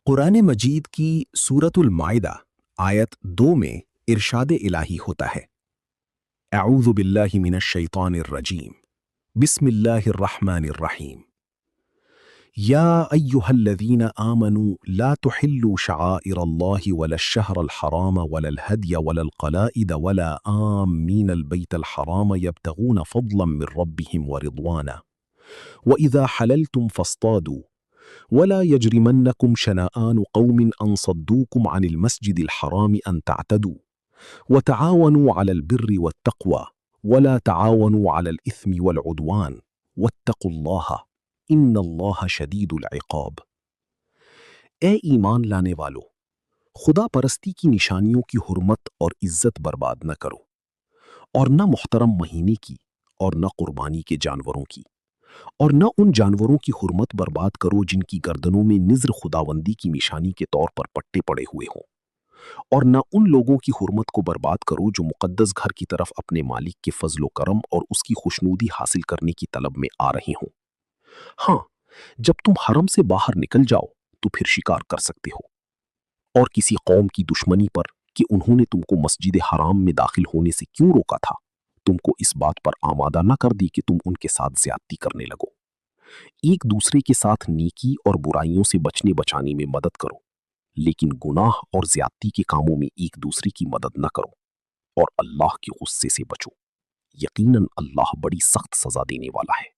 कुरान मजीद की सूरतुल माइदा आयत 2 में इरशाद इलाही होता है, अऊज़ु बिल्लाहि मिनश शैतानिर रजीम, बिस्मिल्लाहिर रहमानिर रहीम। या अय्युहल्लज़ीना आमनू ला तुहिल्लू शआइरल्लाहि वलश-शहरल हराम वलल हदिय वलल क़लाइद वला आम्मीनल बैतल हराम यब्तगून फ़ज़लन मिन रब्बिहिम व रिज़वाना व इज़ा हलल्तुम फ़ास्तादू वला यजरिमन्नकुम शनआनु क़ौमिन अन सद्दूकुम अनिल मस्जिदिल हराम अन तअतदू वतआवनू अलल बिर्रि वत्तक़वा वला तआवनू अलल इस्मि वल उद्वान वत्तक़ुल्लाह इन्नल्लाह शदीदुल इक़ाब। ए ईमान लाने वालों, खुदा परस्ती की निशानियों की हुर्मत और इज्जत बर्बाद न करो, और न मुहतरम महीने की, और न कुर्बानी के जानवरों की, और न उन जानवरों की हुर्मत बर्बाद करो जिनकी गर्दनों में निज़्र खुदावंदी की निशानी के तौर पर पट्टे पड़े हुए हों, और न उन लोगों की हुर्मत को बर्बाद करो जो मुक़द्दस घर की तरफ अपने मालिक के फजलो करम और उसकी खुशनूदी हासिल करने की तलब में आ रहे हों। हाँ, जब तुम हरम से बाहर निकल जाओ तो फिर शिकार कर सकते हो, और किसी कौम की दुश्मनी पर कि उन्होंने तुमको मस्जिद हराम में दाखिल होने से क्यों रोका था, तुमको इस बात पर आमादा न कर दी कि तुम उनके साथ ज्यादती करने लगो। एक दूसरे के साथ नेकी और बुराइयों से बचने बचाने में मदद करो, लेकिन गुनाह और ज्यादती के कामों में एक दूसरे की मदद न करो, और अल्लाह के गुस्से से बचो। यकीनन अल्लाह बड़ी सख्त सजा देने वाला है।